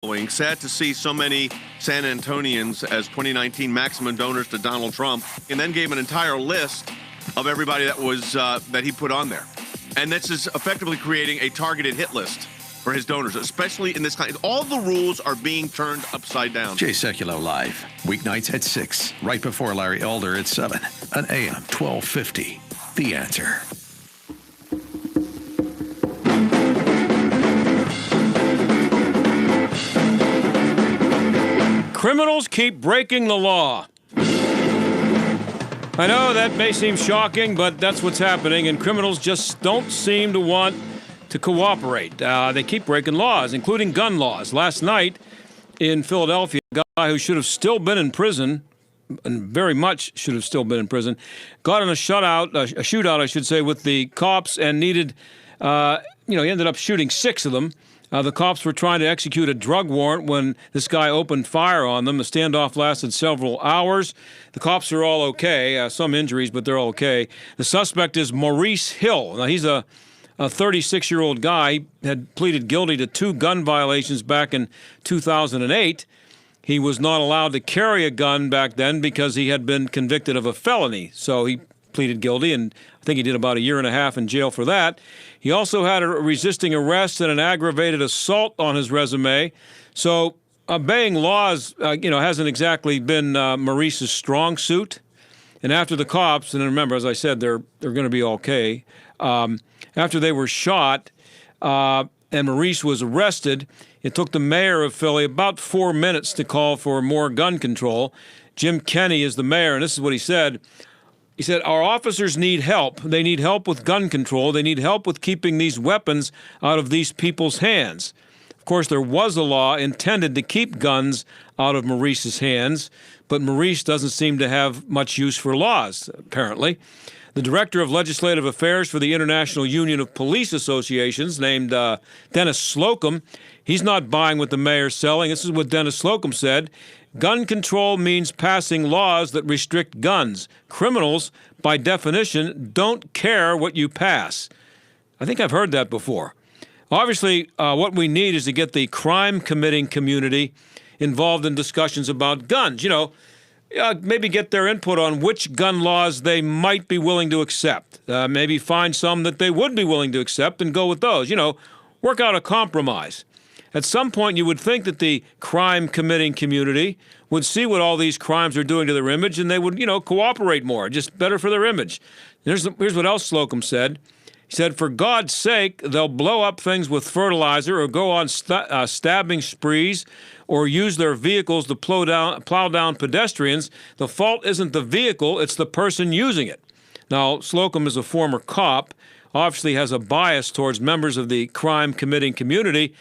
Sad to see so many San Antonians as 2019 maximum donors to Donald Trump, and then gave an entire list of everybody that was that he put on there. And this is effectively creating a targeted hit list for his donors, especially in this kind. All the rules are being turned upside down. Jay Sekulow live, weeknights at 6, right before Larry Elder at 7, on AM 1250. The Answer. Criminals keep breaking the law. I know that may seem shocking, but that's what's happening, and criminals just don't seem to want to cooperate. They keep breaking laws, including gun laws. Last night in Philadelphia, a guy who should have still been in prison, and very much should have still been in prison, got in a shootout, I should say, with the cops and needed, he ended up shooting 6 of them. The cops were trying to execute a drug warrant when this guy opened fire on them. The standoff lasted several hours. The cops are all okay, some injuries, but they're all okay. The suspect is Maurice Hill. Now, he's a 36-year-old guy. He had pleaded guilty to 2 gun violations back in 2008. He was not allowed to carry a gun back then because he had been convicted of a felony. So he pleaded guilty, and I think he did about 1.5 years in jail for that. He also had a resisting arrest and an aggravated assault on his resume. So obeying laws, hasn't exactly been Maurice's strong suit. And after the cops, and remember, as I said, they're going to be okay. After they were shot and Maurice was arrested, it took the mayor of Philly about 4 minutes to call for more gun control. Jim Kenney is the mayor, and this is what he said. He said, our officers need help. They need help with gun control. They need help with keeping these weapons out of these people's hands. Of course, there was a law intended to keep guns out of Maurice's hands, but Maurice doesn't seem to have much use for laws, apparently. The director of legislative affairs for the International Union of Police Associations, named Dennis Slocum, he's not buying what the mayor's selling. This is what Dennis Slocum said. Gun control means passing laws that restrict guns. Criminals, by definition, don't care what you pass. I think I've heard that before. Obviously, what we need is to get the crime-committing community involved in discussions about guns. Maybe get their input on which gun laws they might be willing to accept. Maybe find some that they would be willing to accept and go with those. Work out a compromise. At some point, you would think that the crime-committing community would see what all these crimes are doing to their image, and they would, cooperate more, just better for their image. Here's what else Slocum said. He said, for God's sake, they'll blow up things with fertilizer or go on stabbing sprees or use their vehicles to plow down pedestrians. The fault isn't the vehicle, it's the person using it. Now, Slocum is a former cop, obviously has a bias towards members of the crime-committing community,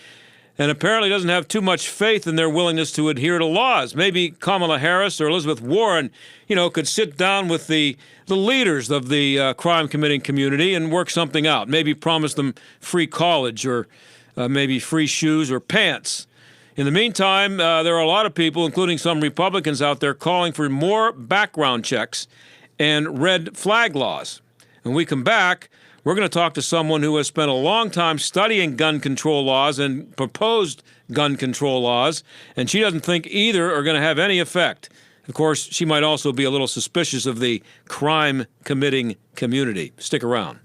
and apparently doesn't have too much faith in their willingness to adhere to laws. Maybe Kamala Harris or Elizabeth Warren, could sit down with the leaders of the crime-committing community and work something out. Maybe promise them free college or maybe free shoes or pants. In the meantime, there are a lot of people, including some Republicans out there, calling for more background checks and red flag laws. When we come back, we're going to talk to someone who has spent a long time studying gun control laws and proposed gun control laws, and she doesn't think either are going to have any effect. Of course, she might also be a little suspicious of the crime-committing community. Stick around.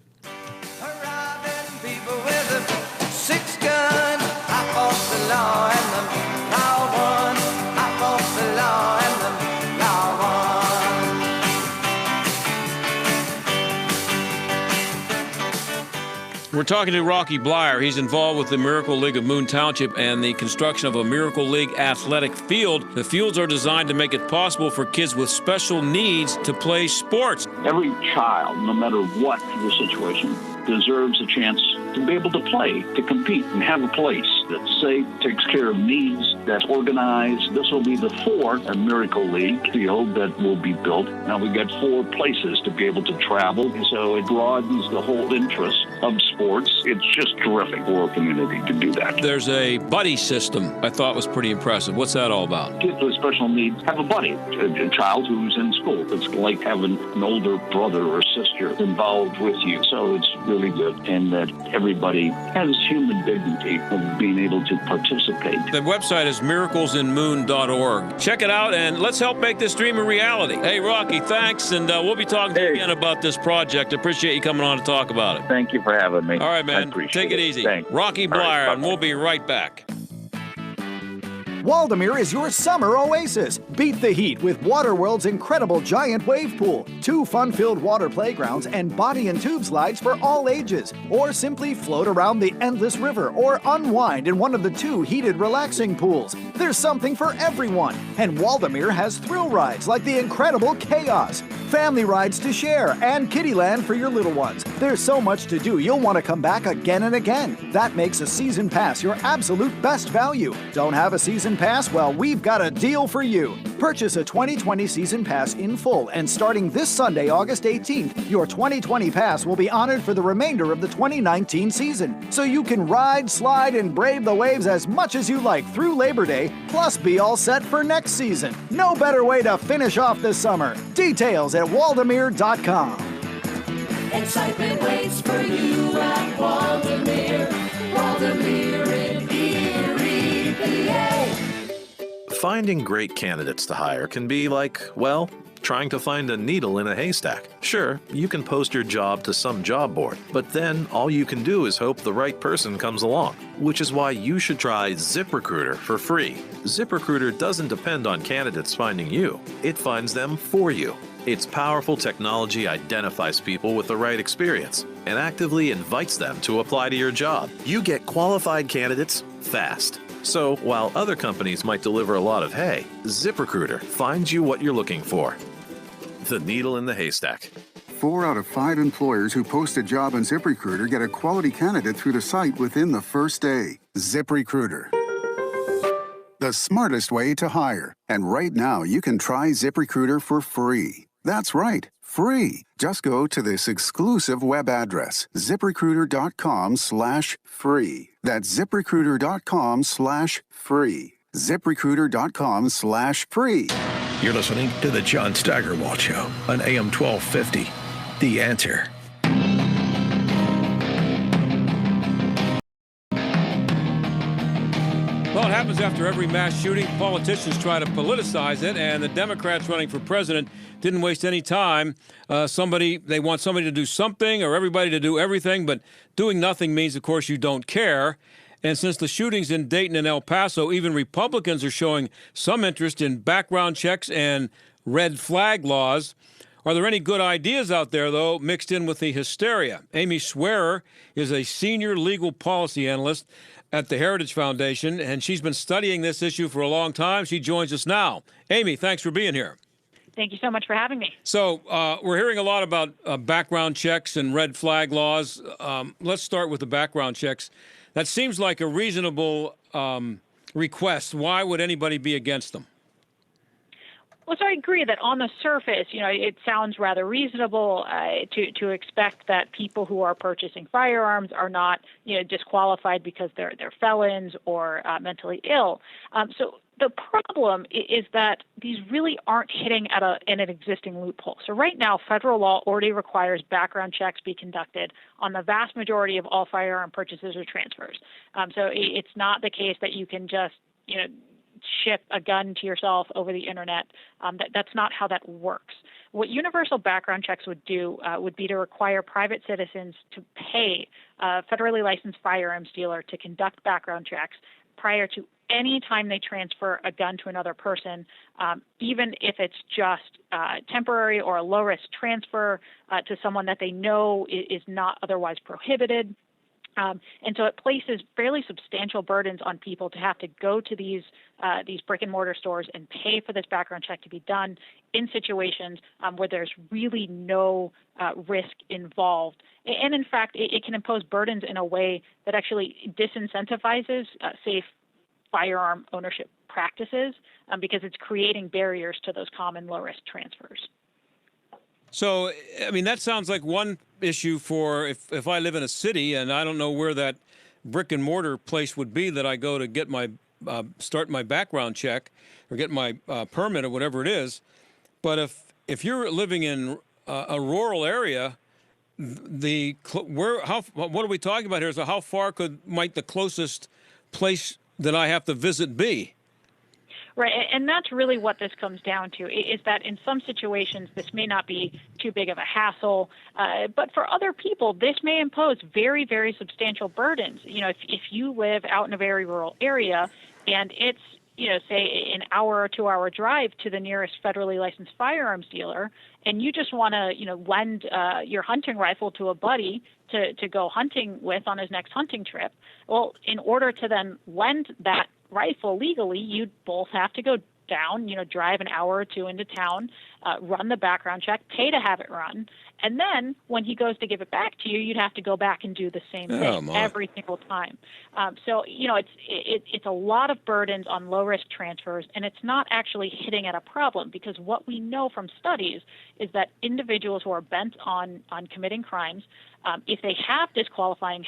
We're talking to Rocky Blyer. He's involved with the Miracle League of Moon Township and the construction of a Miracle League athletic field. The fields are designed to make it possible for kids with special needs to play sports. Every child, no matter what the situation, deserves a chance to be able to play, to compete, and have a place that's safe, takes care of needs, that's organized. This will be the 4th Miracle League field that will be built. Now we've got 4 places to be able to travel, so it broadens the whole interest of sports. It's just terrific for a community to do that. There's a buddy system I thought was pretty impressive. What's that all about? Kids with special needs have a buddy, a child who's in school. It's like having an older brother or sister involved with you. So it's really good, and that everybody has human dignity of being able to participate. The website is miraclesinmoon.org. Check it out, and let's help make this dream a reality. Hey, Rocky, thanks, and we'll be talking to you again about this project. Appreciate you coming on to talk about it. Thank you for having me. All right, man. Take it easy. Thanks. Rocky Blyer, and we'll be right back. Waldameer is your summer oasis. Beat the heat with Waterworld's incredible giant wave pool, 2 fun-filled water playgrounds, and body and tube slides for all ages. Or simply float around the endless river or unwind in one of the 2 heated relaxing pools. There's something for everyone. And Waldameer has thrill rides like the incredible Chaos, family rides to share, and Kiddieland for your little ones. There's so much to do, you'll want to come back again and again. That makes a season pass your absolute best value. Don't have a season pass? Well, we've got a deal for you. Purchase a 2020 season pass in full, and starting this Sunday, August 18th, your 2020 pass will be honored for the remainder of the 2019 season. So you can ride, slide, and brave the waves as much as you like through Labor Day, plus be all set for next season. No better way to finish off the summer. Details at waldameer.com. Excitement waits for you at Waldameer. Waldameer in Erie, PA. Finding great candidates to hire can be like, well, trying to find a needle in a haystack. Sure, you can post your job to some job board, but then all you can do is hope the right person comes along, which is why you should try ZipRecruiter for free. ZipRecruiter doesn't depend on candidates finding you. It finds them for you. Its powerful technology identifies people with the right experience and actively invites them to apply to your job. You get qualified candidates fast. So while other companies might deliver a lot of hay, ZipRecruiter finds you what you're looking for. The needle in the haystack. 4 out of 5 employers who post a job on ZipRecruiter get a quality candidate through the site within the first day. ZipRecruiter, the smartest way to hire. And right now, you can try ZipRecruiter for free. That's right, free. Just go to this exclusive web address, ZipRecruiter.com/free. That's ZipRecruiter.com/free. ZipRecruiter.com/free. You're listening to The John Steigerwald Show on AM 1250. The Answer. Well, it happens after every mass shooting. Politicians try to politicize it, and the Democrats running for president didn't waste any time. They want somebody to do something or everybody to do everything, but doing nothing means, of course, you don't care. And since the shootings in Dayton and El Paso, even Republicans are showing some interest in background checks and red flag laws. Are there any good ideas out there, though, mixed in with the hysteria? Amy Swearer is a senior legal policy analyst at the Heritage Foundation, and she's been studying this issue for a long time. She joins us now. Amy, thanks for being here. Thank you so much for having me. So we're hearing a lot about background checks and red flag laws. Let's start with the background checks. That seems like a reasonable request. Why would anybody be against them? Well, so I agree that on the surface, it sounds rather reasonable to expect that people who are purchasing firearms are not, disqualified because they're felons or mentally ill. So the problem is that these really aren't hitting in an existing loophole. So right now, federal law already requires background checks be conducted on the vast majority of all firearm purchases or transfers. So it's not the case that you can just, ship a gun to yourself over the internet. That's not how that works. What universal background checks would do would be to require private citizens to pay a federally licensed firearms dealer to conduct background checks prior to any time they transfer a gun to another person, even if it's just temporary or a low-risk transfer to someone that they know is not otherwise prohibited. And so it places fairly substantial burdens on people to have to go to these brick and mortar stores and pay for this background check to be done in situations where there's really no risk involved. And in fact, it can impose burdens in a way that actually disincentivizes safe firearm ownership practices because it's creating barriers to those common low-risk transfers. So, I mean, that sounds like one issue for if I live in a city and I don't know where that brick and mortar place would be that I go to get my start my background check or get my permit or whatever it is. But if you're living in a rural area, what are we talking about here? So how far might the closest place that I have to visit be? Right, and that's really what this comes down to, is that in some situations this may not be too big of a hassle, but for other people this may impose very, very substantial burdens. You know, if you live out in a very rural area and it's, you know, say an hour or 2 hour drive to the nearest federally licensed firearms dealer, and you just want to, you know, lend your hunting rifle to a buddy to go hunting with on his next hunting trip, well, in order to then lend that rifle legally, you'd both have to go down, you know, drive an hour or two into town, run the background check, pay to have it run, and then when he goes to give it back to you, you'd have to go back and do the same thing every single time. So, you know, it's a lot of burdens on low-risk transfers, and it's not actually hitting at a problem, because what we know from studies is that individuals who are bent on committing crimes, if they have disqualifying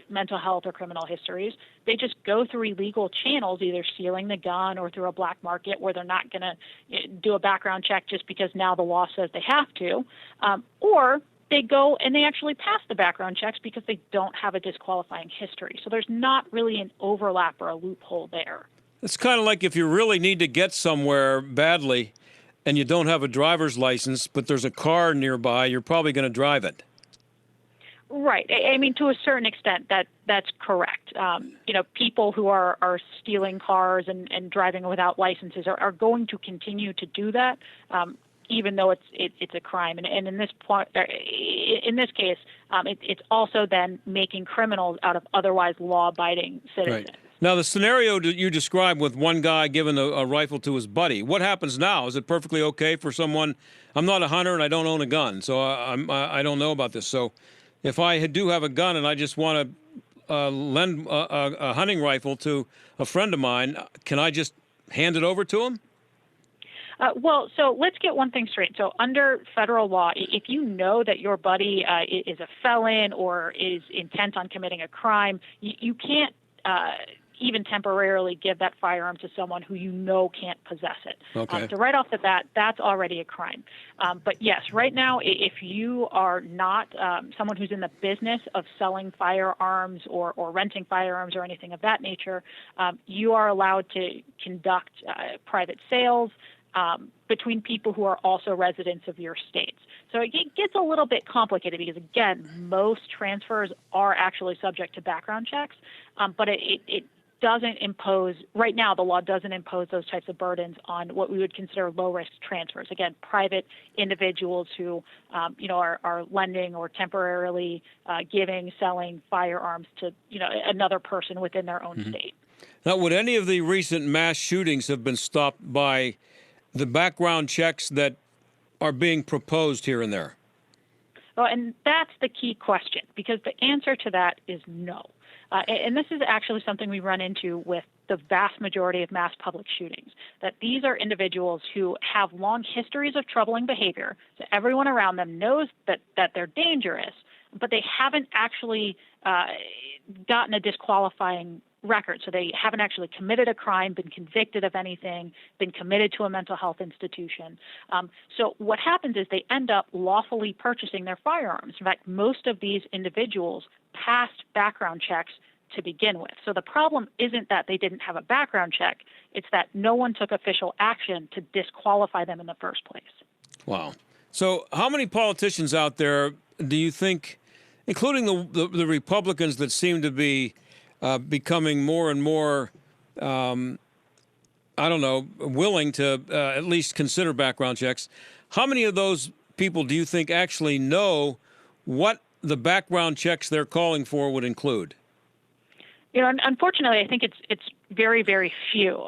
mental health or criminal histories, they just go through illegal channels, either stealing the gun or through a black market where they're not going to do a background check just because now the law says they have to, or they go and they actually pass the background checks because they don't have a disqualifying history. So there's not really an overlap or a loophole there. It's kind of like if you really need to get somewhere badly and you don't have a driver's license, but there's a car nearby, you're probably going to drive it. Right. I mean, to a certain extent, that's correct. You know, people who are stealing cars and driving without licenses are going to continue to do that, even though it's a crime. And in this point, in this case, it's also then making criminals out of otherwise law-abiding citizens. Right. Now, the scenario that you described with one guy giving a rifle to his buddy, what happens now? Is it perfectly okay for someone? I'm not a hunter and I don't own a gun, so I don't know about this. So if I do have a gun and I just want to lend a hunting rifle to a friend of mine, can I just hand it over to him? Well, so let's get one thing straight. So under federal law, if you know that your buddy is a felon or is intent on committing a crime, you can't even temporarily give that firearm to someone who you know can't possess it. Okay. So right off the bat, that's already a crime. But yes, right now, if you are not someone who's in the business of selling firearms or renting firearms or anything of that nature, you are allowed to conduct private sales between people who are also residents of your states. So it gets a little bit complicated because, again, most transfers are actually subject to background checks, but it doesn't impose, right now the law doesn't impose those types of burdens on what we would consider low-risk transfers. Again, private individuals who are lending or temporarily giving, selling firearms to another person within their own state. Now, would any of the recent mass shootings have been stopped by the background checks that are being proposed here and there? Well, and that's the key question, because the answer to that is no. And this is actually something we run into with the vast majority of mass public shootings, that these are individuals who have long histories of troubling behavior, so everyone around them knows that they're dangerous, but they haven't actually gotten a disqualifying record. So they haven't actually committed a crime, been convicted of anything, been committed to a mental health institution. So what happens is they end up lawfully purchasing their firearms. In fact, most of these individuals passed background checks to begin with. So the problem isn't that they didn't have a background check, it's that no one took official action to disqualify them in the first place. Wow. So how many politicians out there do you think, including the Republicans that seem to be becoming more and more, willing to at least consider background checks, how many of those people do you think actually know what the background checks they're calling for would include? Unfortunately, I think it's very, very few.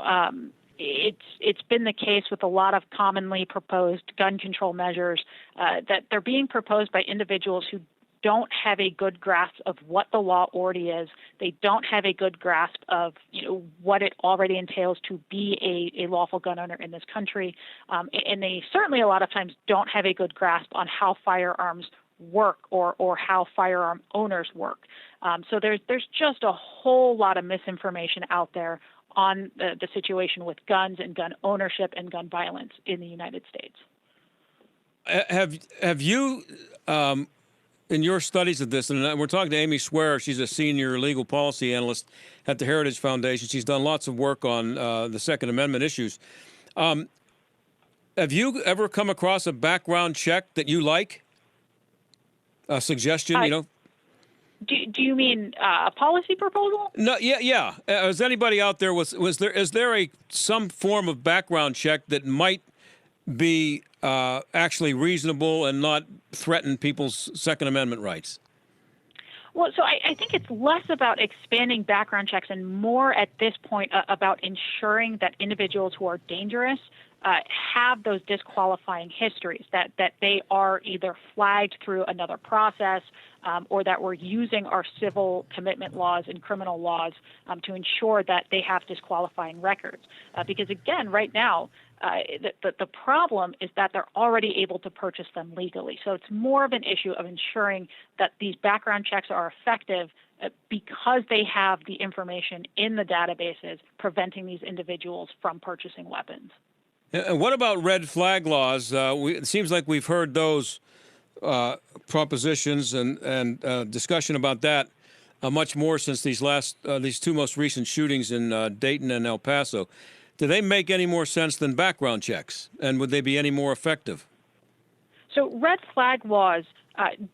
It's been the case with a lot of commonly proposed gun control measures that they're being proposed by individuals who don't have a good grasp of what the law already is. They don't have a good grasp of what it already entails to be a lawful gun owner in this country, and they certainly a lot of times don't have a good grasp on how firearms work or how firearm owners work. So there's just a whole lot of misinformation out there on the situation with guns and gun ownership and gun violence in the United States. Have you, in your studies of this, and we're talking to Amy Swearer, she's a senior legal policy analyst at the Heritage Foundation. She's done lots of work on the Second Amendment issues. Have you ever come across a background check that you like? A suggestion, Do you mean a policy proposal? No, yeah. Is anybody out there is there some form of background check that might be actually reasonable and not threaten people's Second Amendment rights? Well, so I think it's less about expanding background checks and more at this point about ensuring that individuals who are dangerous have those disqualifying histories, that they are either flagged through another process or that we're using our civil commitment laws and criminal laws to ensure that they have disqualifying records. Because again, right now, the problem is that they're already able to purchase them legally. So it's more of an issue of ensuring that these background checks are effective because they have the information in the databases preventing these individuals from purchasing weapons. And what about red flag laws? It seems like we've heard those propositions and discussion about that much more since these two most recent shootings in Dayton and El Paso. Do they make any more sense than background checks? And would they be any more effective? So red flag laws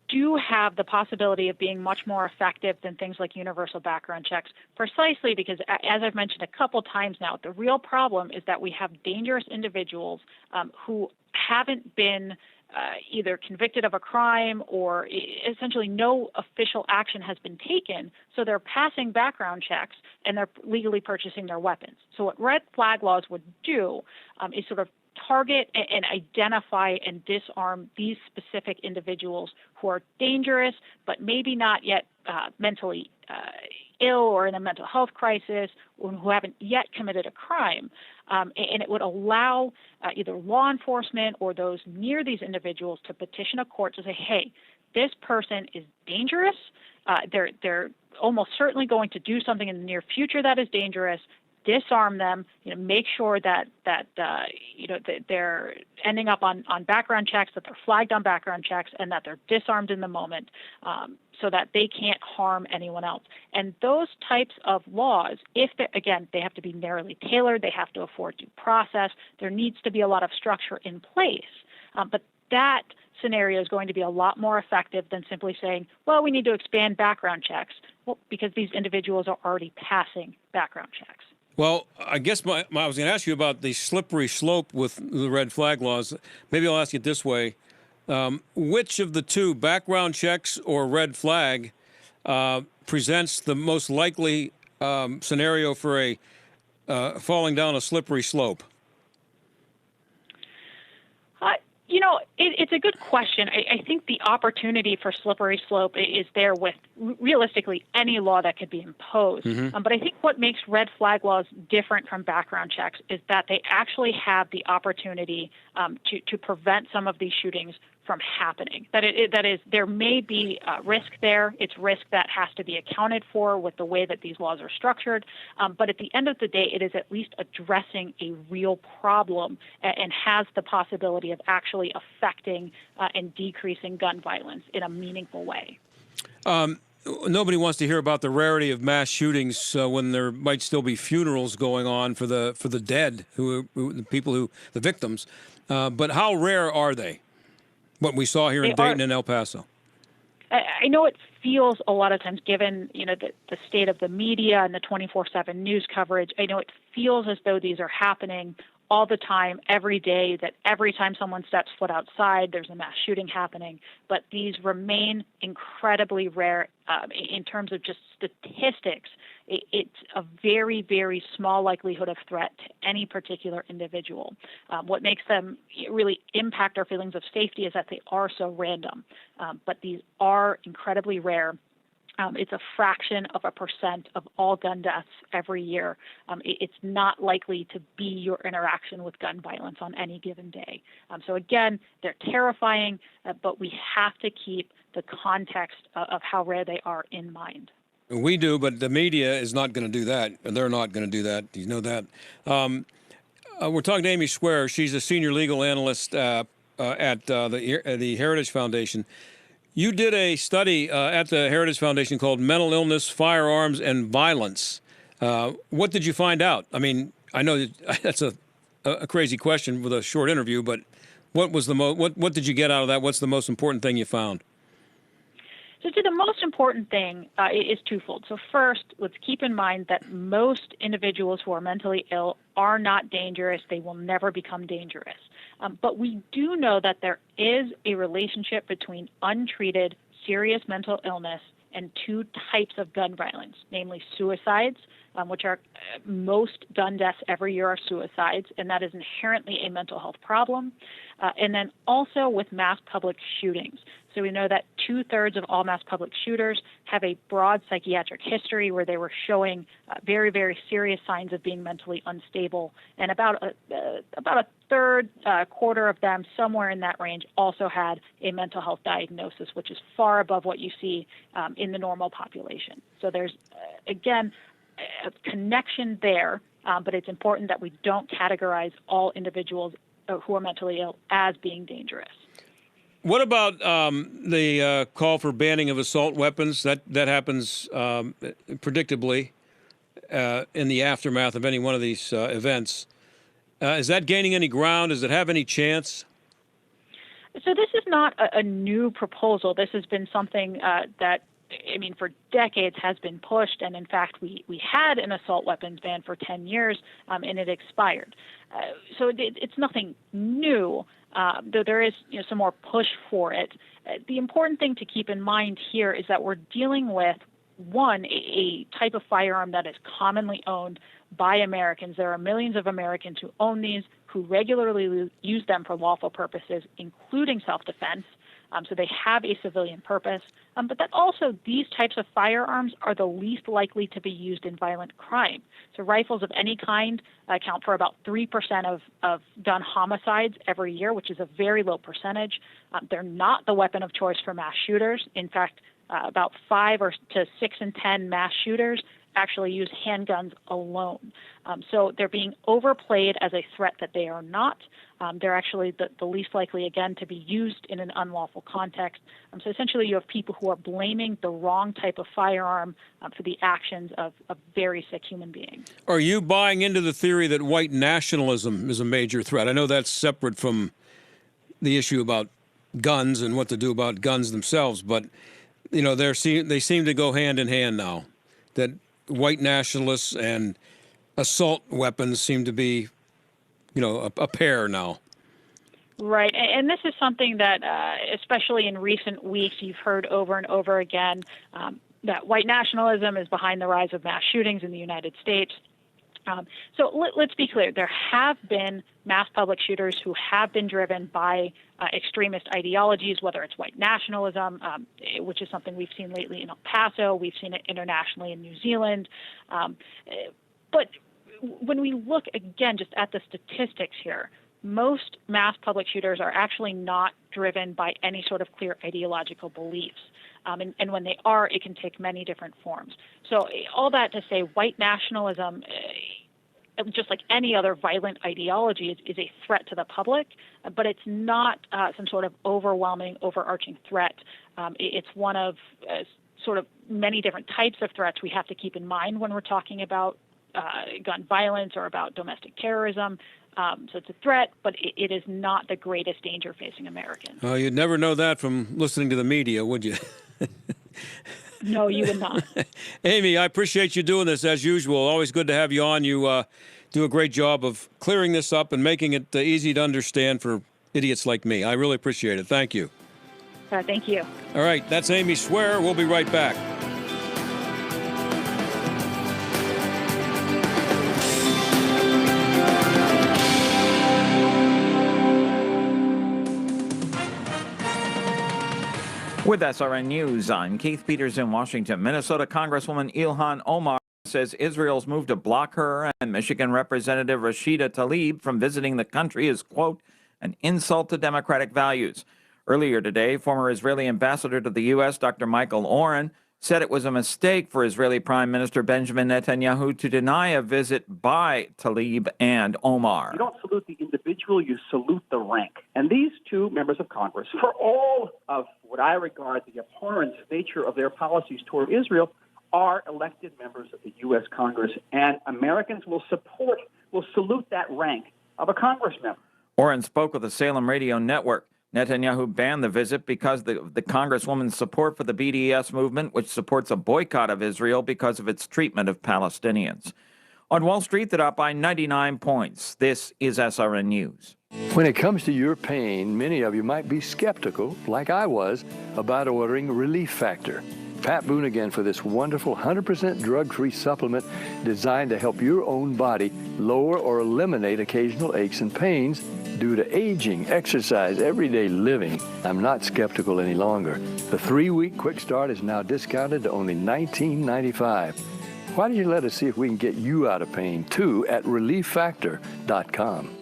do have the possibility of being much more effective than things like universal background checks, precisely because, as I've mentioned a couple times now, the real problem is that we have dangerous individuals who haven't been either convicted of a crime or essentially no official action has been taken, so they're passing background checks and they're legally purchasing their weapons. So what red flag laws would do is sort of target and identify and disarm these specific individuals who are dangerous but maybe not yet mentally ill or in a mental health crisis or who haven't yet committed a crime. And it would allow either law enforcement or those near these individuals to petition a court to say, hey, this person is dangerous. They're almost certainly going to do something in the near future that is dangerous. Disarm them, make sure that they're ending up on background checks, that they're flagged on background checks, and that they're disarmed in the moment so that they can't harm anyone else. And those types of laws, they have to be narrowly tailored, they have to afford due process, there needs to be a lot of structure in place. But that scenario is going to be a lot more effective than simply saying, well, we need to expand background checks, because these individuals are already passing background checks. Well, I guess I was going to ask you about the slippery slope with the red flag laws. Maybe I'll ask you this way. Which of the two, background checks or red flag, presents the most likely scenario for a falling down a slippery slope? It's a good question. I think the opportunity for slippery slope is there with realistically any law that could be imposed. Mm-hmm. But I think what makes red flag laws different from background checks is that they actually have the opportunity to prevent some of these shootings from happening. That is, there may be risk there. It's risk that has to be accounted for with the way that these laws are structured. But at the end of the day, it is at least addressing a real problem and has the possibility of actually affecting and decreasing gun violence in a meaningful way. Nobody wants to hear about the rarity of mass shootings when there might still be funerals going on for the dead, the victims. But how rare are they? What we saw here in Dayton and El Paso. I know it feels a lot of times, given the state of the media and the 24/7 news coverage, I know it feels as though these are happening all the time, every day, that every time someone steps foot outside, there's a mass shooting happening. But these remain incredibly rare in terms of just statistics. it's a very, very small likelihood of threat to any particular individual. What makes them really impact our feelings of safety is that they are so random, but these are incredibly rare. It's a fraction of a percent of all gun deaths every year. It's not likely to be your interaction with gun violence on any given day. So again, they're terrifying, but we have to keep the context of how rare they are in mind. We do, but the media is not going to do that. They're not going to do that. You know that. We're talking to Amy Swearer. She's a senior legal analyst at the Heritage Foundation. You did a study at the Heritage Foundation called Mental Illness, Firearms, and Violence. What did you find out? I mean, I know that's a crazy question with a short interview, but what was what did you get out of that? What's the most important thing you found? So the most important thing is twofold. So first, let's keep in mind that most individuals who are mentally ill are not dangerous. They will never become dangerous. But we do know that there is a relationship between untreated serious mental illness and two types of gun violence, namely suicides, which are most gun deaths every year are suicides, and that is inherently a mental health problem, and then also with mass public shootings. So we know that 2/3 of all mass public shooters have a broad psychiatric history where they were showing very, very serious signs of being mentally unstable, and about a third, quarter of them, somewhere in that range, also had a mental health diagnosis, which is far above what you see in the normal population. So there's, again, a connection there, but it's important that we don't categorize all individuals who are mentally ill as being dangerous. What about the call for banning of assault weapons? That happens predictably in the aftermath of any one of these events. Is that gaining any ground? Does it have any chance? So this is not a new proposal. This has been something that, I mean, for decades has been pushed, and in fact, we had an assault weapons ban for 10 years, and it expired. So it's nothing new, though there is some more push for it. The important thing to keep in mind here is that we're dealing with, one, a type of firearm that is commonly owned by Americans. There are millions of Americans who own these, who regularly use them for lawful purposes, including self-defense. So they have a civilian purpose, but that also these types of firearms are the least likely to be used in violent crime. So rifles of any kind account for about 3% of gun homicides every year, which is a very low percentage. They're not the weapon of choice for mass shooters. In fact, about 5 to 6 in 10 mass shooters actually use handguns alone. So they're being overplayed as a threat that they are not. They're actually the least likely, again, to be used in an unlawful context. So essentially you have people who are blaming the wrong type of firearm for the actions of very sick human beings. Are you buying into the theory that white nationalism is a major threat? I know that's separate from the issue about guns and what to do about guns themselves, but they seem to go hand in hand now, that white nationalists and assault weapons seem to be, a pair now. Right. And this is something that, especially in recent weeks, you've heard over and over again, that white nationalism is behind the rise of mass shootings in the United States. So let's be clear. There have been mass public shooters who have been driven by extremist ideologies, whether it's white nationalism, which is something we've seen lately in El Paso. We've seen it internationally in New Zealand. But when we look, again, just at the statistics here, most mass public shooters are actually not driven by any sort of clear ideological beliefs. And when they are, it can take many different forms. So all that to say, white nationalism, just like any other violent ideology, is a threat to the public, but it's not some sort of overwhelming, overarching threat. It's one of sort of many different types of threats we have to keep in mind when we're talking about gun violence or about domestic terrorism. So it's a threat, but it is not the greatest danger facing Americans. Oh, you'd never know that from listening to the media, would you? No, you would not. Amy, I appreciate you doing this as usual. Always good to have you on. You do a great job of clearing this up and making it easy to understand for idiots like me. I really appreciate it. Thank you. Thank you. All right, that's Amy Swearer. We'll be right back. With SRN News, I'm Keith Peters in Washington. Minnesota Congresswoman Ilhan Omar says Israel's move to block her and Michigan Representative Rashida Tlaib from visiting the country is, quote, an insult to democratic values. Earlier today, former Israeli ambassador to the U.S., Dr. Michael Oren, said it was a mistake for Israeli Prime Minister Benjamin Netanyahu to deny a visit by Tlaib and Omar. You don't salute the individual, you salute the rank. And these two members of Congress, for all of what I regard the abhorrent nature of their policies toward Israel, are elected members of the U.S. Congress, and Americans will salute that rank of a Congress member. Oren spoke with the Salem Radio Network. Netanyahu banned the visit because the Congresswoman's support for the BDS movement, which supports a boycott of Israel because of its treatment of Palestinians. On Wall Street, they're up by 99 points. This is SRN News. When it comes to your pain, many of you might be skeptical, like I was, about ordering Relief Factor. Pat Boone again for this wonderful 100% drug-free supplement designed to help your own body lower or eliminate occasional aches and pains due to aging, exercise, everyday living. I'm not skeptical any longer. The 3-week quick start is now discounted to only $19.95. Why don't you let us see if we can get you out of pain too at ReliefFactor.com.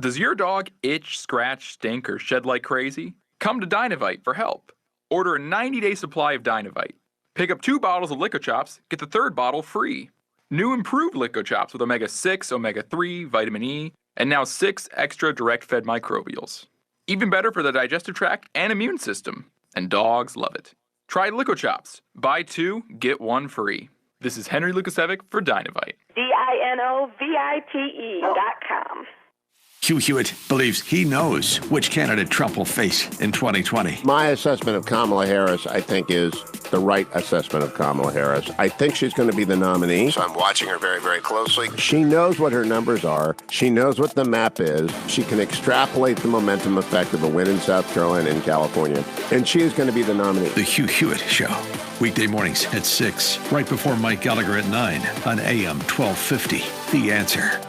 Does your dog itch, scratch, stink, or shed like crazy? Come to Dynavite for help. Order a 90-day supply of Dynavite. Pick up 2 bottles of Lico Chops, get the 3rd bottle free. New improved Lico Chops with omega-6, omega-3, vitamin E, and now 6 extra direct-fed microbials. Even better for the digestive tract and immune system. And dogs love it. Try Lico Chops. Buy 2, get 1 free. This is Henry Lukasevic for Dynavite. DINOVITE.com. Hugh Hewitt believes he knows which candidate Trump will face in 2020. My assessment of Kamala Harris, I think, is the right assessment of Kamala Harris. I think she's going to be the nominee, so I'm watching her very, very closely. She knows what her numbers are. She knows what the map is. She can extrapolate the momentum effect of a win in South Carolina and California, and she is going to be the nominee. The Hugh Hewitt Show, weekday mornings at 6, right before Mike Gallagher at 9 on AM 1250. The Answer.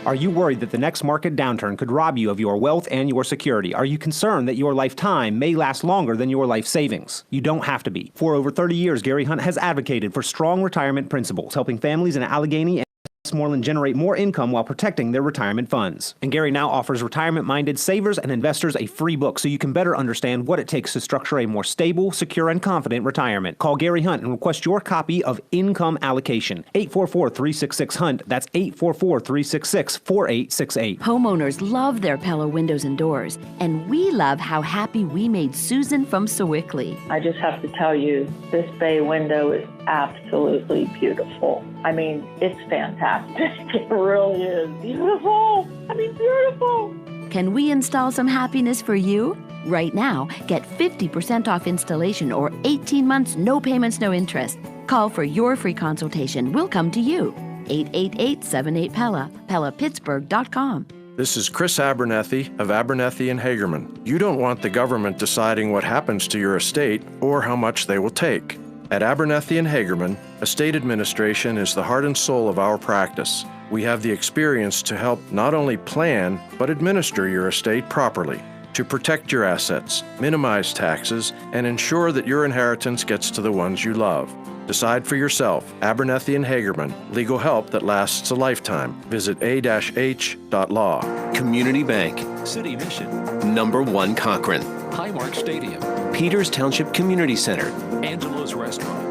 Are you worried that the next market downturn could rob you of your wealth and your security? Are you concerned that your lifetime may last longer than your life savings? You don't have to be. For over 30 years, Gary Hunt has advocated for strong retirement principles, helping families in Allegheny and Westmoreland generate more income while protecting their retirement funds. And Gary now offers retirement-minded savers and investors a free book so you can better understand what it takes to structure a more stable, secure, and confident retirement. Call Gary Hunt and request your copy of Income Allocation. 844-366-HUNT. That's 844-366-4868. Homeowners love their Pella windows and doors, and we love how happy we made Susan from Sewickley. I just have to tell you, this bay window is absolutely beautiful. I mean, it's fantastic. It really is beautiful. I mean, beautiful. Can we install some happiness for you? Right now, get 50% off installation or 18 months, no payments, no interest. Call for your free consultation. We'll come to you. 888-78-PELLA, PellaPittsburgh.com. This is Chris Abernethy of Abernethy and Hagerman. You don't want the government deciding what happens to your estate or how much they will take. At Abernethy and Hagerman, estate administration is the heart and soul of our practice. We have the experience to help not only plan, but administer your estate properly, to protect your assets, minimize taxes, and ensure that your inheritance gets to the ones you love. Decide for yourself. Abernethy and Hagerman, legal help that lasts a lifetime. Visit a-h.law. Community Bank. City Mission. #1 Cochrane. Highmark Stadium. Peters Township Community Center. Angelo's Restaurant.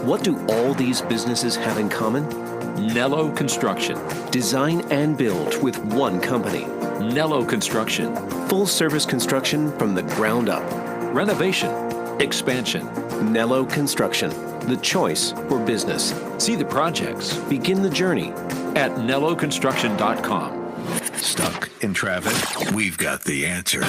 What do all these businesses have in common? Nello Construction. Design and build with one company. Nello Construction. Full service construction from the ground up. Renovation. Expansion. Nello Construction. The choice for business. See the projects. Begin the journey at NelloConstruction.com. Stuck in traffic? We've got the answer.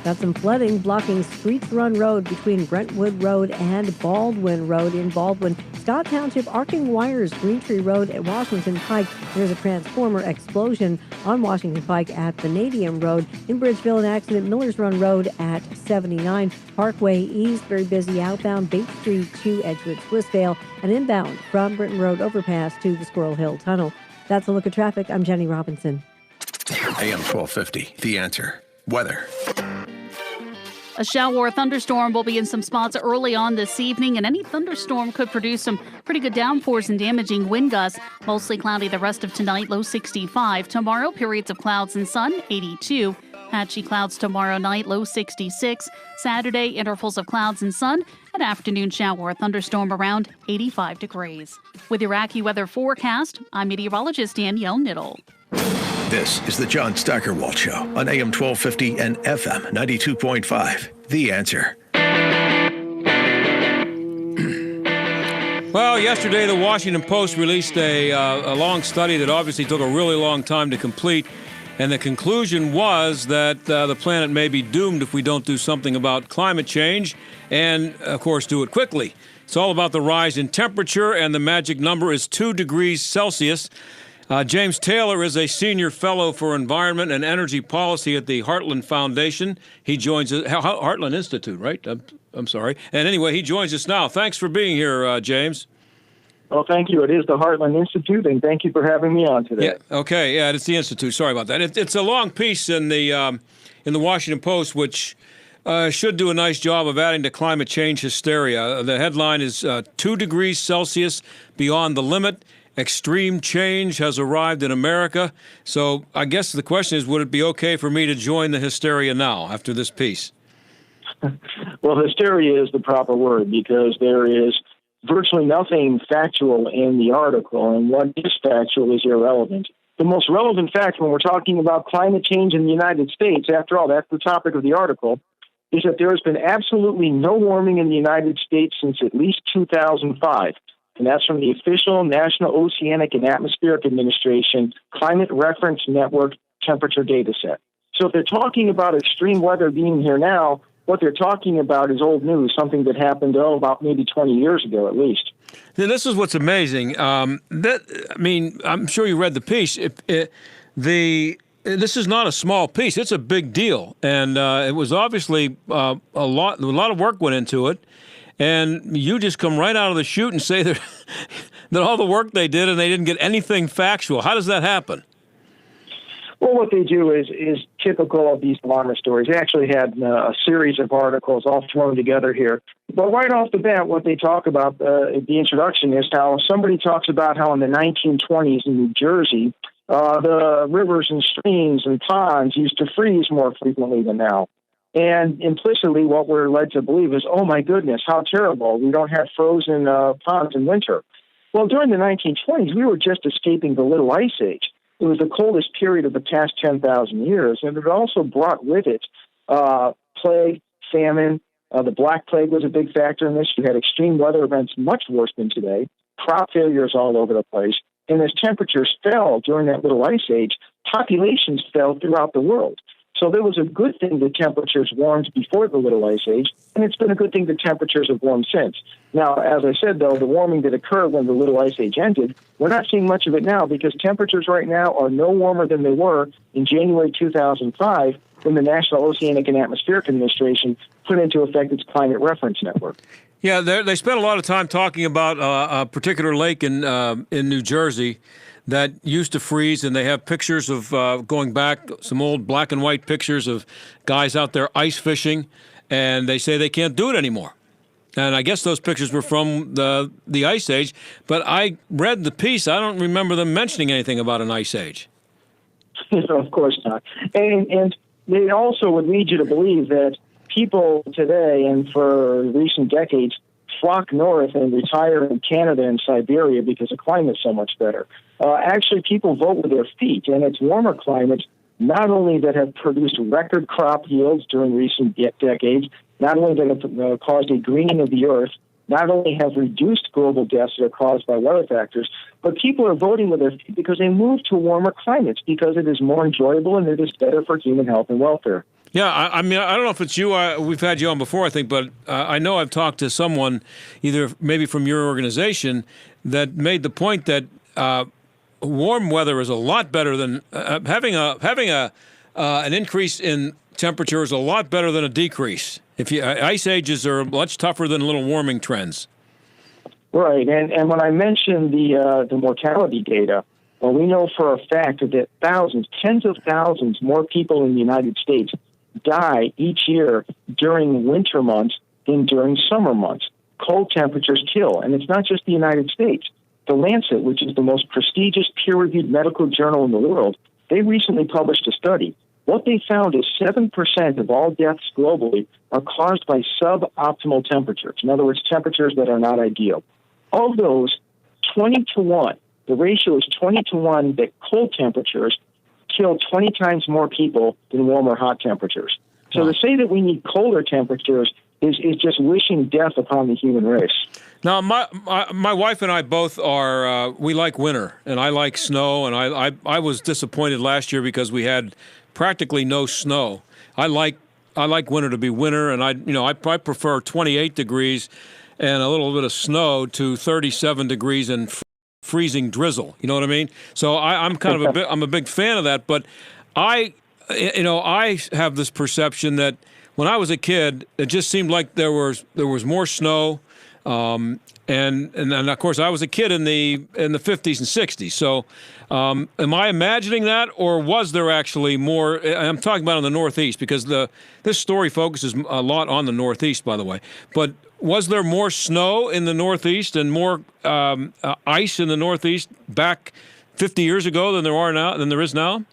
Got some flooding blocking Streets Run Road between Brentwood Road and Baldwin Road in Baldwin. Scott Township arcing wires, Green Tree Road at Washington Pike. There's a transformer explosion on Washington Pike at Vanadium Road. In Bridgeville, an accident, Millers Run Road at 79. Parkway East, very busy outbound, Bates Street to Edgewood, Swissvale, and inbound from Britton Road overpass to the Squirrel Hill Tunnel. That's a look at traffic. I'm Jenny Robinson. AM 1250, The Answer. Weather. A shower or thunderstorm will be in some spots early on this evening, and any thunderstorm could produce some pretty good downpours and damaging wind gusts. Mostly cloudy the rest of tonight, low 65. Tomorrow, periods of clouds and sun, 82. Patchy clouds tomorrow night, low 66. Saturday, intervals of clouds and sun. An afternoon shower or thunderstorm around 85 degrees. With your AccuWeather forecast, I'm meteorologist Danielle Niddle. This is the John Steigerwald Show on AM 1250 and FM 92.5. The Answer. Well, yesterday the Washington Post released a long study that obviously took a really long time to complete, and the conclusion was that the planet may be doomed if we don't do something about climate change and, of course, do it quickly. It's all about the rise in temperature, and the magic number is 2 degrees Celsius. James Taylor is a senior fellow for environment and energy policy at the Heartland Foundation. He joins us, Heartland Institute, right? I'm sorry. And anyway, he joins us now. Thanks for being here, James. Well, thank you. It is the Heartland Institute, and thank you for having me on today. Yeah. Okay. Yeah, it's the Institute. Sorry about that. It's a long piece in the Washington Post, which should do a nice job of adding to climate change hysteria. The headline is 2 degrees Celsius beyond the limit. Extreme change has arrived in America. So I guess the question is, would it be okay for me to join the hysteria now after this piece? Well, hysteria is the proper word because there is virtually nothing factual in the article, and what is factual is irrelevant. The most relevant fact when we're talking about climate change in the United States, after all, that's the topic of the article, is that there has been absolutely no warming in the United States since at least 2005. And that's from the official National Oceanic and Atmospheric Administration Climate Reference Network temperature data set. So if they're talking about extreme weather being here now, what they're talking about is old news, something that happened, about maybe 20 years ago at least. Now, this is what's amazing. I'm sure you read the piece. This is not a small piece. It's a big deal. And it was obviously a lot of work went into it. And you just come right out of the chute and say that all the work they did and they didn't get anything factual. How does that happen? Well, what they do is typical of these alarmist stories. They actually had a series of articles all thrown together here. But right off the bat, what they talk about, the introduction, is how somebody talks about how in the 1920s in New Jersey, the rivers and streams and ponds used to freeze more frequently than now. And implicitly, what we're led to believe is, oh, my goodness, how terrible. We don't have frozen ponds in winter. Well, during the 1920s, we were just escaping the Little Ice Age. It was the coldest period of the past 10,000 years, and it also brought with it plague, famine. The Black Plague was a big factor in this. You had extreme weather events much worse than today, crop failures all over the place. And as temperatures fell during that Little Ice Age, populations fell throughout the world. So there was a good thing that temperatures warmed before the Little Ice Age, and it's been a good thing that temperatures have warmed since. Now, as I said, though, the warming that occurred when the Little Ice Age ended, we're not seeing much of it now because temperatures right now are no warmer than they were in January 2005 when the National Oceanic and Atmospheric Administration put into effect its Climate Reference Network. Yeah, they spent a lot of time talking about a particular lake in New Jersey that used to freeze, and they have pictures of going back, some old black and white pictures of guys out there ice fishing, and they say they can't do it anymore. And I guess those pictures were from the Ice Age, but I read the piece. I don't remember them mentioning anything about an Ice Age. Of course not. And they also would lead you to believe that people today and for recent decades flock north and retire in Canada and Siberia because the climate's so much better. Actually, people vote with their feet, and it's warmer climates not only that have produced record crop yields during recent decades, not only that have caused a greening of the earth, not only have reduced global deaths that are caused by weather factors, but people are voting with their feet because they move to warmer climates because it is more enjoyable and it is better for human health and welfare. Yeah, I mean, I don't know if it's you. We've had you on before, I think, but I know I've talked to someone, either maybe from your organization, that made the point that warm weather is a lot better than having an increase in temperature is a lot better than a decrease. Ice ages are much tougher than little warming trends. Right, and when I mentioned the mortality data, well, we know for a fact that thousands, tens of thousands more people in the United States die each year during winter months than during summer months. Cold temperatures kill, and it's not just the United States. The Lancet, which is the most prestigious peer-reviewed medical journal in the world, they recently published a study. What they found is 7% of all deaths globally are caused by suboptimal temperatures. In other words, temperatures that are not ideal. Of those, 20 to 1, the ratio is 20 to 1 that cold temperatures kill 20 times more people than warmer hot temperatures. So to say that we need colder temperatures is just wishing death upon the human race. Now, my wife and I both are, we like winter, and I like snow, and I was disappointed last year because we had practically no snow. I like winter to be winter, and I prefer 28 degrees and a little bit of snow to 37 degrees and freezing drizzle. You know what I mean? So I'm kind of I'm a big fan of that, but I have this perception that when I was a kid, it just seemed like there was more snow. And of course, I was a kid in the 50s and 60s. So, am I imagining that, or was there actually more? I'm talking about in the Northeast because this story focuses a lot on the Northeast, by the way. But was there more snow in the Northeast and more ice in the Northeast back 50 years ago than there is now?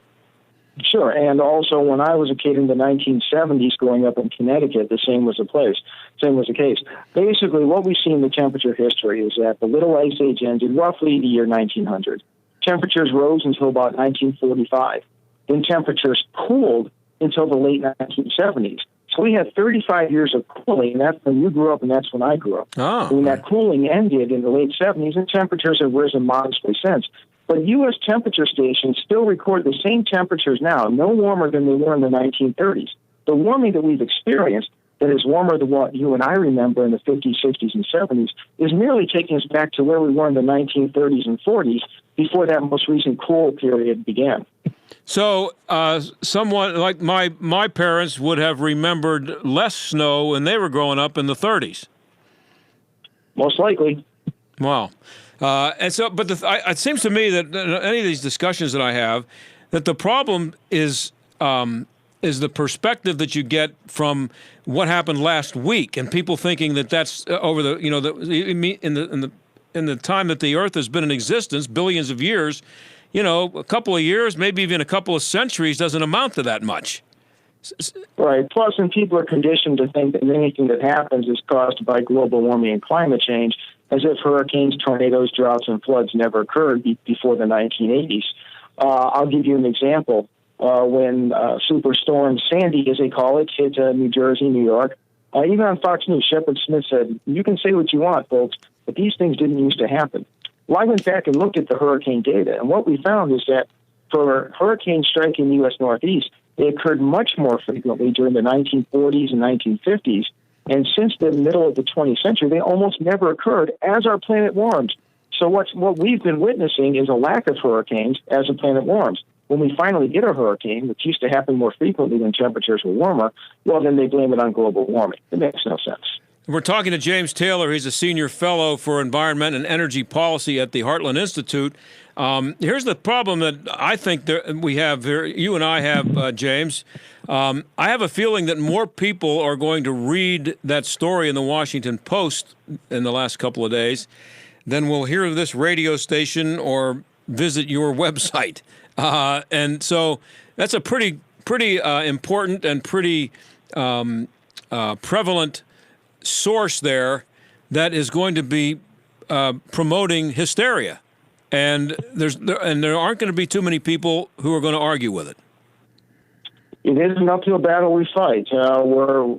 Sure, and also when I was a kid in the 1970s growing up in Connecticut, the same was the case. Basically, what we see in the temperature history is that the Little Ice Age ended roughly the year 1900. Temperatures rose until about 1945. Then temperatures cooled until the late 1970s. So we had 35 years of cooling, and that's when you grew up and that's when I grew up. Oh. When that cooling ended in the late 70s, and temperatures have risen modestly since. But U.S. temperature stations still record the same temperatures now, no warmer than they were in the 1930s. The warming that we've experienced, that is warmer than what you and I remember in the 50s, 60s, and 70s, is merely taking us back to where we were in the 1930s and 40s before that most recent cool period began. So someone like my parents would have remembered less snow when they were growing up in the 30s. Most likely. Wow. And so, but it seems to me that any of these discussions that I have, that the problem is the perspective that you get from what happened last week, and people thinking that that's over the in the time that the Earth has been in existence, billions of years, a couple of years, maybe even a couple of centuries, doesn't amount to that much. Right. Plus, when people are conditioned to think that anything that happens is caused by global warming and climate change, as if hurricanes, tornadoes, droughts, and floods never occurred before the 1980s. I'll give you an example. When Superstorm Sandy, as they call it, hit New Jersey, New York, even on Fox News, Shepard Smith said, "You can say what you want, folks, but these things didn't used to happen." Well, I went back and looked at the hurricane data, and what we found is that for hurricanes striking the U.S. Northeast, they occurred much more frequently during the 1940s and 1950s. And since the middle of the 20th century, they almost never occurred as our planet warmed. So what we've been witnessing is a lack of hurricanes as the planet warms. When we finally get a hurricane, which used to happen more frequently when temperatures were warmer, well, then they blame it on global warming. It makes no sense. We're talking to James Taylor. He's a senior fellow for environment and energy policy at the Heartland Institute. Here's the problem that I think we have here, you and I have, James. I have a feeling that more people are going to read that story in the Washington Post in the last couple of days than will hear this radio station or visit your website. And so that's a pretty important and pretty prevalent source there that is going to be promoting hysteria. And there aren't going to be too many people who are going to argue with it. It is an uphill battle we fight. We're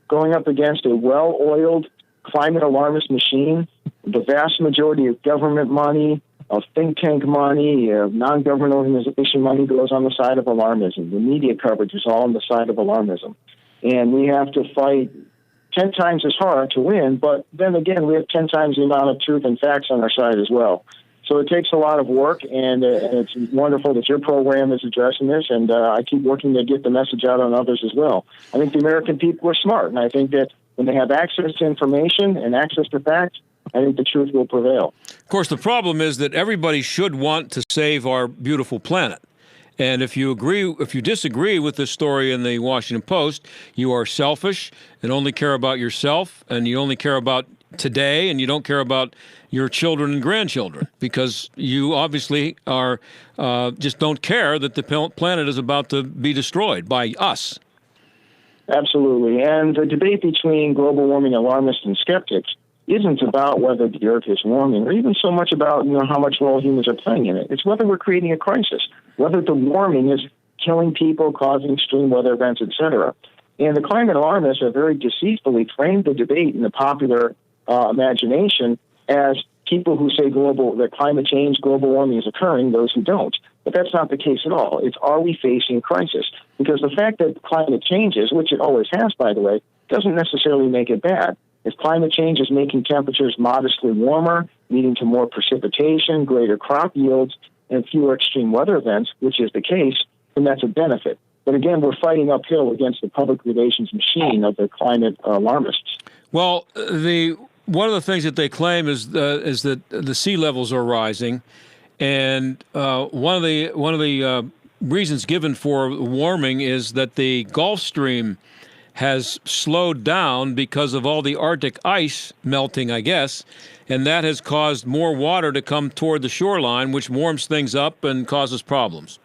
going up against a well-oiled climate alarmist machine. The vast majority of government money, of think tank money, of non-government organization money goes on the side of alarmism. The media coverage is all on the side of alarmism. And we have to fight 10 times as hard to win, but then again, we have 10 times the amount of truth and facts on our side as well. So it takes a lot of work, and it's wonderful that your program is addressing this, and I keep working to get the message out on others as well. I think the American people are smart, and I think that when they have access to information and access to facts, I think the truth will prevail. Of course, the problem is that everybody should want to save our beautiful planet. And if you disagree with this story in the Washington Post, you are selfish and only care about yourself, and you only care about today, and you don't care about your children and grandchildren, because you obviously are just don't care that the planet is about to be destroyed by us. Absolutely. And the debate between global warming alarmists and skeptics isn't about whether the Earth is warming, or even so much about how much role humans are playing in it. It's whether we're creating a crisis, whether the warming is killing people, causing extreme weather events, etc. And the climate alarmists have very deceitfully framed the debate in the popular imagination as people who say that climate change, global warming is occurring, those who don't. But that's not the case at all. It's, are we facing a crisis? Because the fact that climate changes, which it always has, by the way, doesn't necessarily make it bad. If climate change is making temperatures modestly warmer, leading to more precipitation, greater crop yields, and fewer extreme weather events, which is the case, then that's a benefit. But again, we're fighting uphill against the public relations machine of the climate alarmists. Well, one of the things that they claim is that the sea levels are rising, and one of the reasons given for warming is that the Gulf Stream has slowed down because of all the Arctic ice melting, I guess, and that has caused more water to come toward the shoreline, which warms things up and causes problems.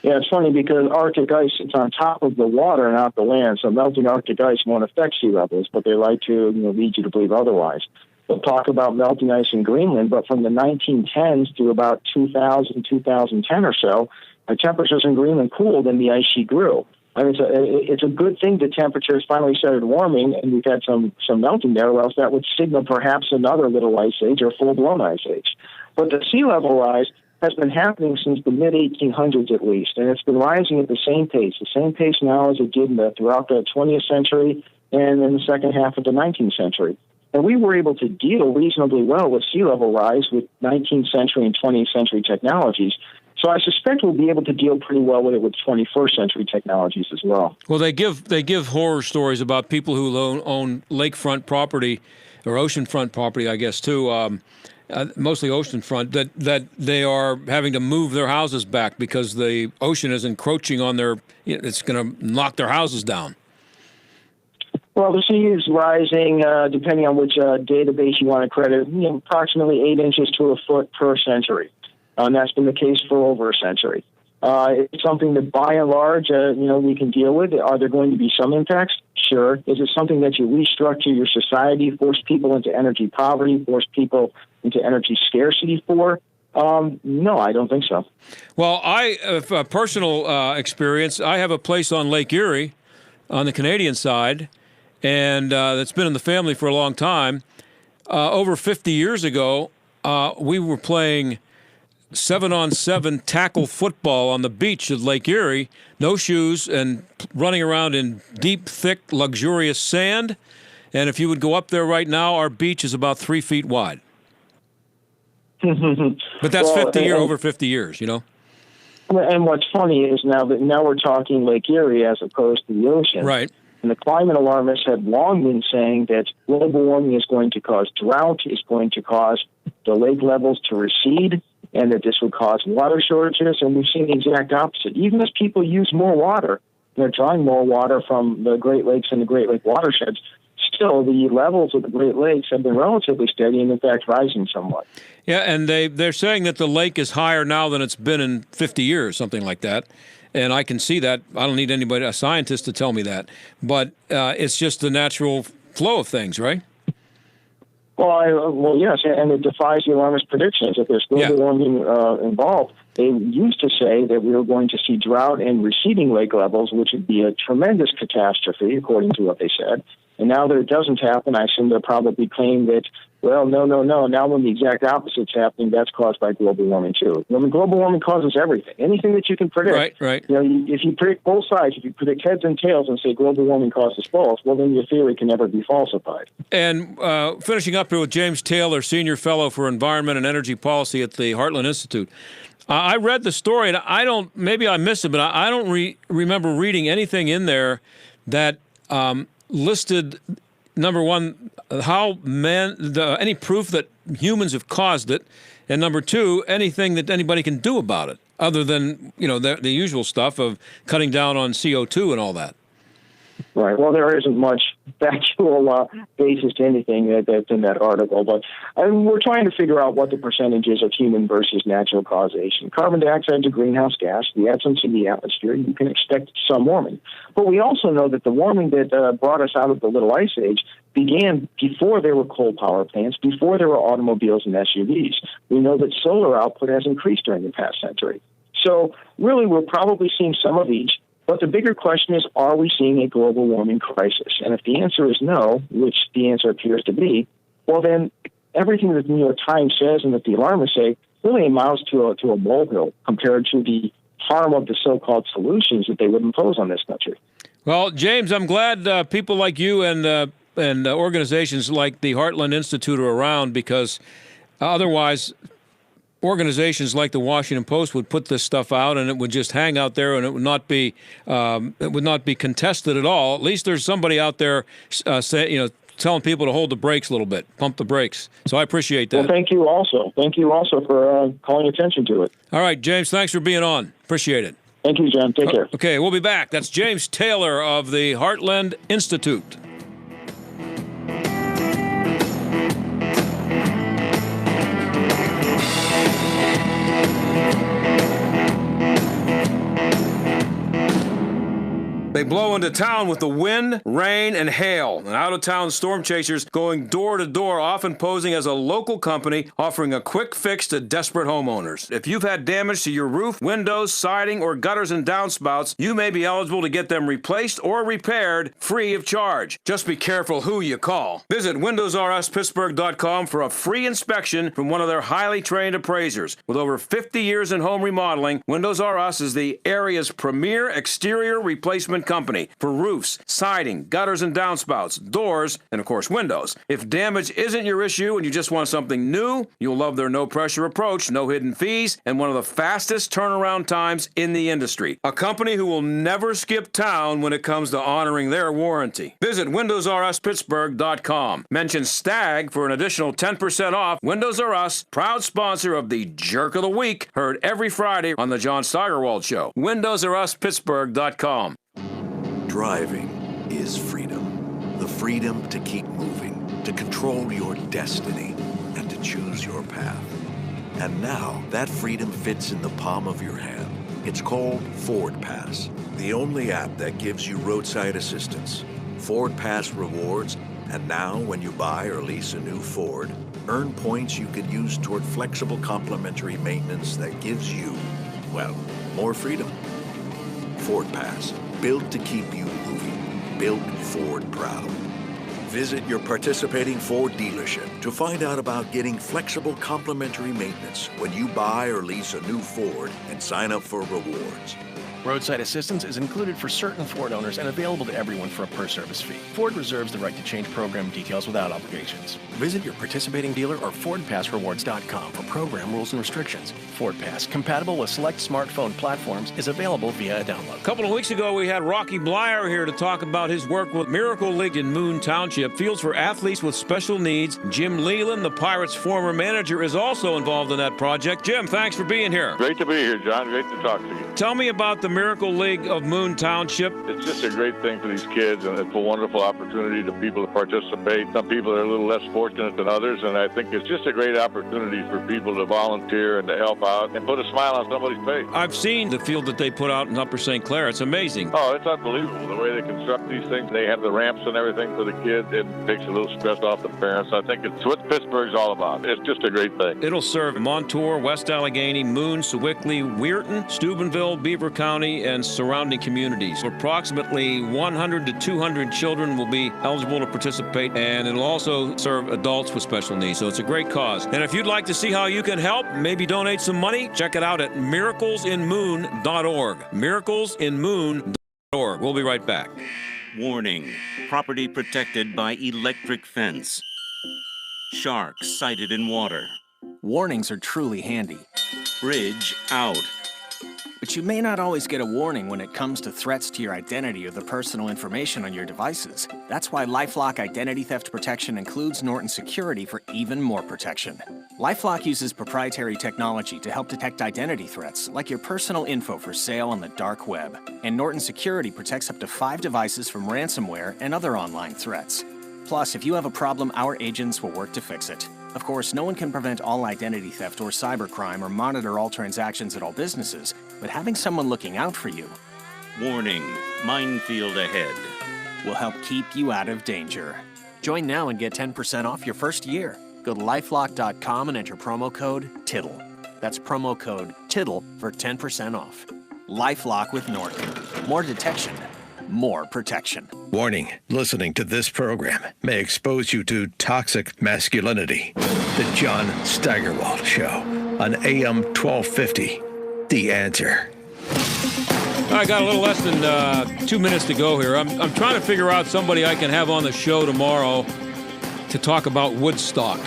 Yeah, it's funny because Arctic ice is on top of the water, not the land, so melting Arctic ice won't affect sea levels, but they like to lead you to believe otherwise. They'll talk about melting ice in Greenland, but from the 1910s to about 2000, 2010 or so, the temperatures in Greenland cooled and the ice sheet grew. I mean, it's a good thing the temperatures finally started warming and we've had some melting there, or else that would signal perhaps another little ice age or full-blown ice age. But the sea level rise has been happening since the mid-1800s at least, and it's been rising at the same pace now as it did throughout the 20th century and in the second half of the 19th century. And we were able to deal reasonably well with sea level rise with 19th century and 20th century technologies. So I suspect we'll be able to deal pretty well with it with 21st century technologies as well. Well, they give horror stories about people who own lakefront property or oceanfront property, I guess, too, mostly oceanfront, that they are having to move their houses back because the ocean is encroaching on it's going to knock their houses down. Well, the sea is rising, depending on which database you want to credit, approximately 8 inches to a foot per century. And that's been the case for over a century. It's something that, by and large, we can deal with. Are there going to be some impacts? Sure. Is it something that you restructure your society, force people into energy poverty, force people into energy scarcity for? No, I don't think so. Well, a personal experience, I have a place on Lake Erie on the Canadian side, and that's been in the family for a long time. Over 50 years ago, we were playing 7-on-7 tackle football on the beach of Lake Erie, no shoes, and running around in deep, thick, luxurious sand. And if you would go up there right now, our beach is about 3 feet wide. But that's over 50 years, And what's funny is now we're talking Lake Erie as opposed to the ocean. Right. And the climate alarmists have long been saying that global warming is going to cause drought, is going to cause the lake levels to recede, and that this would cause water shortages. And we've seen the exact opposite. Even as people use more water, they're drawing more water from the Great Lakes and the Great Lake watersheds, still the levels of the Great Lakes have been relatively steady and, in fact, rising somewhat. Yeah, and they're saying that the lake is higher now than it's been in 50 years, something like that. And I can see that. I don't need a scientist to tell me that. But it's just the natural flow of things, right? Well, yes, and it defies the alarmist predictions. If there's global warming involved, they used to say that we were going to see drought and receding lake levels, which would be a tremendous catastrophe, according to what they said. And now that it doesn't happen, I assume they'll probably claim that, well, no. Now when the exact opposite's happening, that's caused by global warming, too. I mean, global warming causes everything. Anything that you can predict. Right. If you predict both sides, if you predict heads and tails and say global warming causes both, well, then your theory can never be falsified. And finishing up here with James Taylor, Senior Fellow for Environment and Energy Policy at the Heartland Institute. I read the story, and maybe I missed it, but I don't remember reading anything in there that listed, number one, how any proof that humans have caused it, And number two, anything that anybody can do about it, other than, the usual stuff of cutting down on CO2 and all that. Right. Well, there isn't much factual basis to anything that's in that article, but we're trying to figure out what the percentage is of human versus natural causation. Carbon dioxide is a greenhouse gas. The absence in the atmosphere, you can expect some warming. But we also know that the warming that brought us out of the Little Ice Age began before there were coal power plants, before there were automobiles and SUVs. We know that solar output has increased during the past century. So really, we're probably seeing some of each. But the bigger question is, are we seeing a global warming crisis? And if the answer is no, which the answer appears to be, well, then everything that the New York Times says and that the alarmists say really amounts to a molehill compared to the harm of the so-called solutions that they would impose on this country. Well, James, I'm glad people like you and organizations like the Heartland Institute are around, because otherwise organizations like the Washington Post would put this stuff out and it would just hang out there, and it would not be contested at all. At least there's somebody out there telling people to hold the brakes a little bit, pump the brakes. So I appreciate that. Well, thank you also. Thank you also for calling attention to it. All right, James, thanks for being on. Appreciate it. Thank you, John. Take care. Okay, we'll be back. That's James Taylor of the Heartland Institute. They blow into town with the wind, rain, and hail. And out-of-town storm chasers going door to door, often posing as a local company offering a quick fix to desperate homeowners. If you've had damage to your roof, windows, siding, or gutters and downspouts, you may be eligible to get them replaced or repaired free of charge. Just be careful who you call. Visit WindowsRUsPittsburgh.com for a free inspection from one of their highly trained appraisers. With over 50 years in home remodeling, Windows R Us is the area's premier exterior replacement company for roofs, siding, gutters and downspouts, doors, and of course windows. If damage isn't your issue and you just want something new, you'll love their no-pressure approach, no hidden fees, and one of the fastest turnaround times in the industry. A company who will never skip town when it comes to honoring their warranty. Visit WindowsRUsPittsburgh.com. Mention STAG for an additional 10% off. Windows R Us, proud sponsor of the Jerk of the Week, heard every Friday on the John Steigerwald Show. WindowsRUsPittsburgh.com. Driving is freedom. The freedom to keep moving, to control your destiny, and to choose your path. And now, that freedom fits in the palm of your hand. It's called Ford Pass, the only app that gives you roadside assistance, Ford Pass rewards, and now when you buy or lease a new Ford, earn points you could use toward flexible complimentary maintenance that gives you, well, more freedom. Ford Pass. Built to keep you moving. Built Ford proud. Visit your participating Ford dealership to find out about getting flexible complimentary maintenance when you buy or lease a new Ford and sign up for rewards. Roadside assistance is included for certain Ford owners and available to everyone for a per-service fee. Ford reserves the right to change program details without obligations. Visit your participating dealer or FordPassRewards.com for program rules and restrictions. Ford Pass, compatible with select smartphone platforms, is available via a download. A couple of weeks ago, we had Rocky Blyer here to talk about his work with Miracle League in Moon Township, Fields for Athletes with Special Needs. Jim Leland, the Pirates' former manager, is also involved in that project. Jim, thanks for being here. Great to be here, John. Great to talk to you. Tell me about the Miracle League of Moon Township. It's just a great thing for these kids, and it's a wonderful opportunity to people to participate. Some people are a little less fortunate than others, and I think it's just a great opportunity for people to volunteer and to help out and put a smile on somebody's face. I've seen the field that they put out in Upper St. Clair. It's amazing. Oh, it's unbelievable. The way they construct these things, they have the ramps and everything for the kids. It takes a little stress off the parents. I think it's what Pittsburgh's all about. It's just a great thing. It'll serve Montour, West Allegheny, Moon, Sewickley, Weirton, Steubenville, Beaver County, and surrounding communities. Approximately 100 to 200 children will be eligible to participate, and it'll also serve adults with special needs. So it's a great cause. And if you'd like to see how you can help, maybe donate some money, check it out at miraclesinmoon.org. Miraclesinmoon.org. We'll be right back. Warning. Property protected by electric fence. Sharks sighted in water. Warnings are truly handy. Bridge out. But you may not always get a warning when it comes to threats to your identity or the personal information on your devices. That's why LifeLock Identity Theft Protection includes Norton Security for even more protection. LifeLock uses proprietary technology to help detect identity threats, like your personal info for sale on the dark web. And Norton Security protects up to 5 devices from ransomware and other online threats. Plus, if you have a problem, our agents will work to fix it. Of course, no one can prevent all identity theft or cybercrime or monitor all transactions at all businesses, but having someone looking out for you... Warning, minefield ahead. ...will help keep you out of danger. Join now and get 10% off your first year. Go to lifelock.com and enter promo code TITTLE. That's promo code TITTLE for 10% off. LifeLock with Norton. More detection, more protection. Warning, listening to this program may expose you to toxic masculinity. The John Steigerwald Show on AM 1250. The Answer. I got a little less than 2 minutes to go here. I'm trying to figure out somebody I can have on the show tomorrow to talk about Woodstock.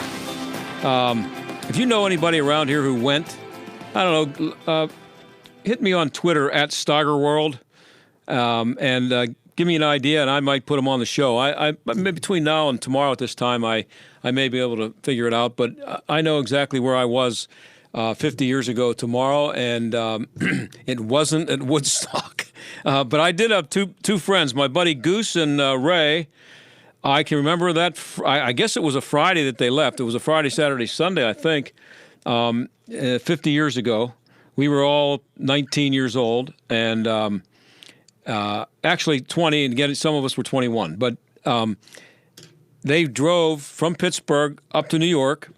If you know anybody around here who went, I don't know, hit me on Twitter at Steigerwald and give me an idea, and I might put them on the show. I between now and tomorrow at this time, I may be able to figure it out, but I know exactly where I was 50 years ago tomorrow, and it wasn't at Woodstock. But I did have two friends, my buddy Goose and Ray. I can remember that. I guess it was a Friday that they left. It was a Friday, Saturday, Sunday, I think, 50 years ago. We were all 19 years old, and actually 20, and again, some of us were 21. But they drove from Pittsburgh up to New York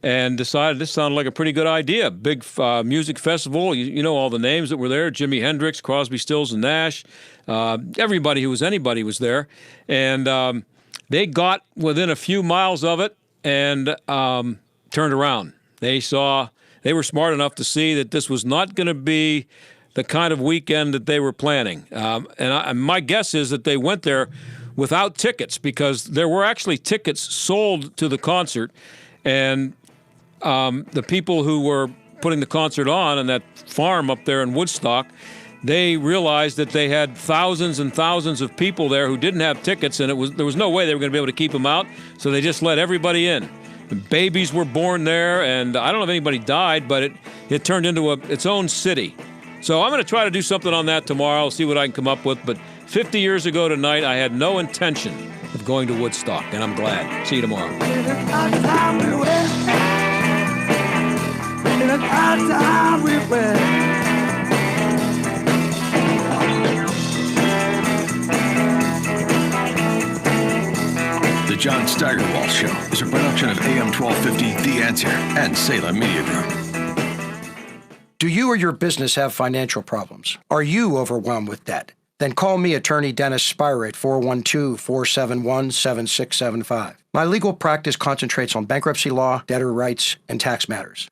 and decided this sounded like a pretty good idea. Big music festival. You know all the names that were there. Jimi Hendrix, Crosby, Stills, and Nash. Everybody who was anybody was there. And they got within a few miles of it and turned around. They were smart enough to see that this was not going to be the kind of weekend that they were planning. And my guess is that they went there without tickets, because there were actually tickets sold to the concert. And the people who were putting the concert on that farm up there in Woodstock, they realized that they had thousands and thousands of people there who didn't have tickets, and there was no way they were going to be able to keep them out, so they just let everybody in. The babies were born there, and I don't know if anybody died, but it turned into its own city. So I'm going to try to do something on that tomorrow, see what I can come up with. But 50 years ago tonight, I had no intention of going to Woodstock, and I'm glad. See you tomorrow. The John Steigerwald Show is a production of AM 1250, The Answer, and Salem Media Group. Do you or your business have financial problems? Are you overwhelmed with debt? Then call me, attorney Dennis Spire, at 412-471-7675. My legal practice concentrates on bankruptcy law, debtor rights, and tax matters.